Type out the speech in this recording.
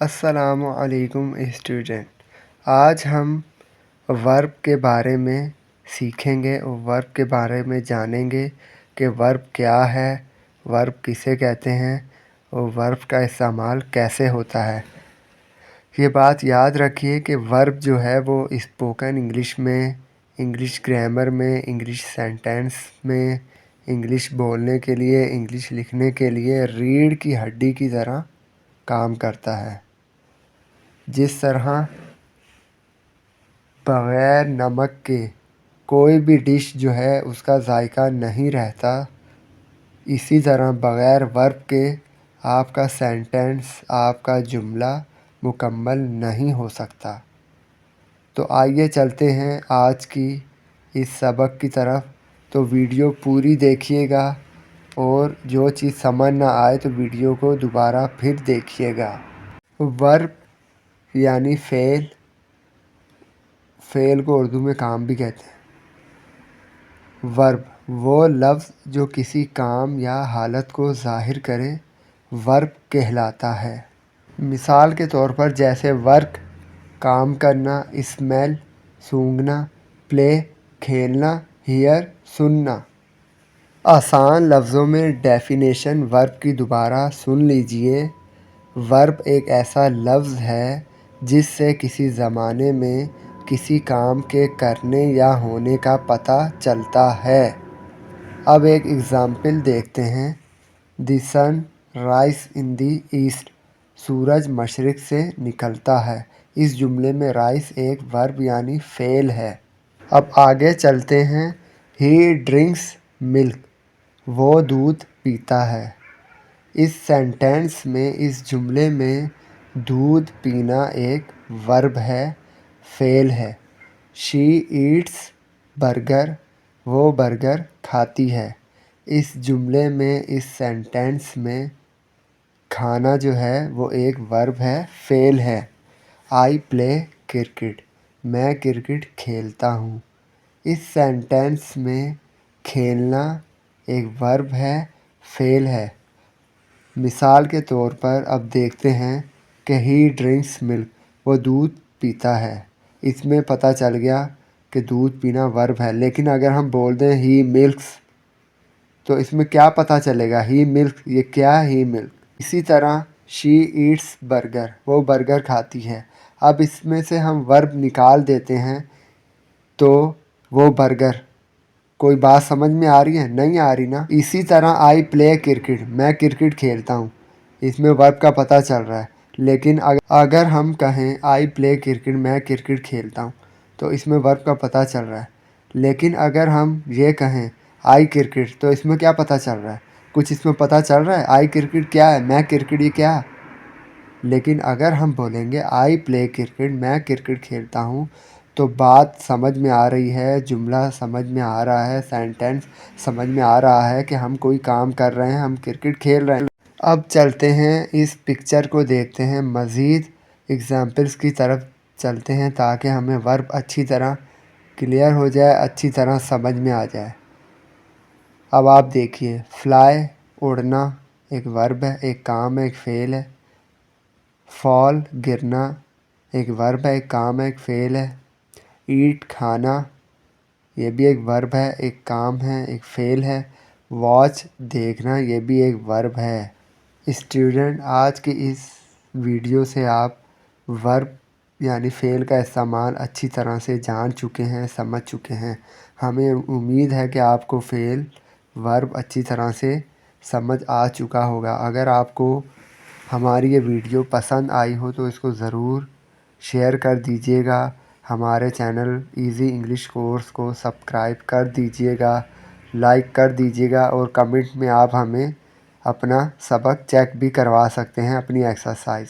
السلام علیکم اسٹوڈنٹ، آج ہم ورب کے بارے میں سیکھیں گے اور ورب کے بارے میں جانیں گے کہ ورب کیا ہے، ورب کسے کہتے ہیں اور ورب کا استعمال کیسے ہوتا ہے۔ یہ بات یاد رکھیے کہ ورب جو ہے وہ اسپوکن انگلش میں، انگلش گرامر میں، انگلش سینٹنس میں، انگلش بولنے کے لیے، انگلش لکھنے کے لیے ریڑھ کی ہڈی کی طرح کام کرتا ہے۔ جس طرح بغیر نمک کے کوئی بھی ڈش جو ہے اس کا ذائقہ نہیں رہتا، اسی طرح بغیر ورب کے آپ کا سینٹنس، آپ کا جملہ مکمل نہیں ہو سکتا۔ تو آئیے چلتے ہیں آج کی اس سبق کی طرف۔ تو ویڈیو پوری دیکھیے گا اور جو چیز سمجھ نہ آئے تو ویڈیو کو دوبارہ پھر دیکھیے گا۔ ورب یعنی فعل، فعل کو اردو میں کام بھی کہتے ہیں۔ ورب وہ لفظ جو کسی کام یا حالت کو ظاہر کرے، ورب کہلاتا ہے۔ مثال کے طور پر جیسے ورک کام کرنا، اسمیل سونگھنا، پلے کھیلنا، ہیئر سننا۔ آسان لفظوں میں ڈیفینیشن ورب کی دوبارہ سن لیجیے۔ ورب ایک ایسا لفظ ہے جس سے کسی زمانے میں کسی کام کے کرنے یا ہونے کا پتہ چلتا ہے۔ اب ایک ایگزامپل دیکھتے ہیں۔ دی سن رائز ان دی ایسٹ، سورج مشرق سے نکلتا ہے۔ اس جملے میں رائز ایک ورب یعنی فعل ہے۔ اب آگے چلتے ہیں۔ ہی ڈرنکس ملک، وہ دودھ پیتا ہے۔ اس سینٹنس میں، اس جملے میں دودھ پینا ایک ورب ہے، فعل ہے۔ شی ایٹس برگر، وہ برگر کھاتی ہے۔ اس جملے میں، اس سینٹنس میں کھانا جو ہے وہ ایک ورب ہے، فعل ہے۔ آئی پلے کرکٹ، میں کرکٹ کھیلتا ہوں۔ اس سینٹنس میں کھیلنا ایک ورب ہے، فعل ہے۔ مثال کے طور پر اب دیکھتے ہیں کہ ہی ڈرنکس ملک، وہ دودھ پیتا ہے۔ اس میں پتہ چل گیا کہ دودھ پینا ورب ہے، لیکن اگر ہم بول دیں ہی ملکس تو اس میں کیا پتہ چلے گا؟ ہی ملک، یہ کیا ہے ہی ملک؟ اسی طرح شی ایٹس برگر، وہ برگر کھاتی ہے۔ اب اس میں سے ہم ورب نکال دیتے ہیں تو وہ برگر، کوئی بات سمجھ میں آ رہی ہے؟ نہیں آ رہی نا۔ اسی طرح آئی پلے کرکٹ، میں کرکٹ کھیلتا ہوں، اس میں ورب کا پتہ چل رہا ہے۔ لیکن اگر ہم کہیں آئی پلے کرکٹ، میں کرکٹ کھیلتا ہوں، تو اس میں ورب کا پتہ چل رہا ہے۔ لیکن اگر ہم یہ کہیں آئی کرکٹ، تو اس میں کیا پتہ چل رہا ہے؟ کچھ اس میں پتہ چل رہا ہے؟ آئی کرکٹ کیا ہے؟ میں کرکٹ، یہ کیا ہے؟ لیکن اگر ہم بولیں گے آئی پلے کرکٹ، میں کرکٹ کھیلتا ہوں، تو بات سمجھ میں آ رہی ہے، جملہ سمجھ میں آ رہا ہے، سینٹنس سمجھ میں آ رہا ہے کہ ہم کوئی کام کر رہے ہیں، ہم کرکٹ کھیل رہے ہیں۔ اب چلتے ہیں اس پکچر کو دیکھتے ہیں، مزید ایگزامپلس کی طرف چلتے ہیں تاکہ ہمیں ورب اچھی طرح کلیئر ہو جائے، اچھی طرح سمجھ میں آ جائے۔ اب آپ دیکھیے، فلائی اڑنا ایک ورب ہے، ایک کام ہے، ایک فعل ہے۔ فال گرنا ایک ورب ہے، ایک کام ہے، ایک فعل ہے۔ ایٹ کھانا، یہ بھی ایک ورب ہے، ایک کام ہے، ایک فعل ہے۔ واچ دیکھنا، یہ بھی ایک ورب ہے۔ اسٹوڈنٹ، آج کی اس ویڈیو سے آپ ورب یعنی فعل کا استعمال اچھی طرح سے جان چکے ہیں، سمجھ چکے ہیں۔ ہمیں امید ہے کہ آپ کو فعل ورب اچھی طرح سے سمجھ آ چکا ہوگا۔ اگر آپ کو ہماری یہ ویڈیو پسند آئی ہو تو اس کو ضرور شیئر کر دیجیے گا۔ ہمارے چینل ایزی انگلش کورس کو سبسکرائب کر دیجیے گا، لائک کر دیجیے گا، اور کمنٹ میں آپ ہمیں اپنا سبق چیک بھی کروا سکتے ہیں، اپنی ایکسرسائز۔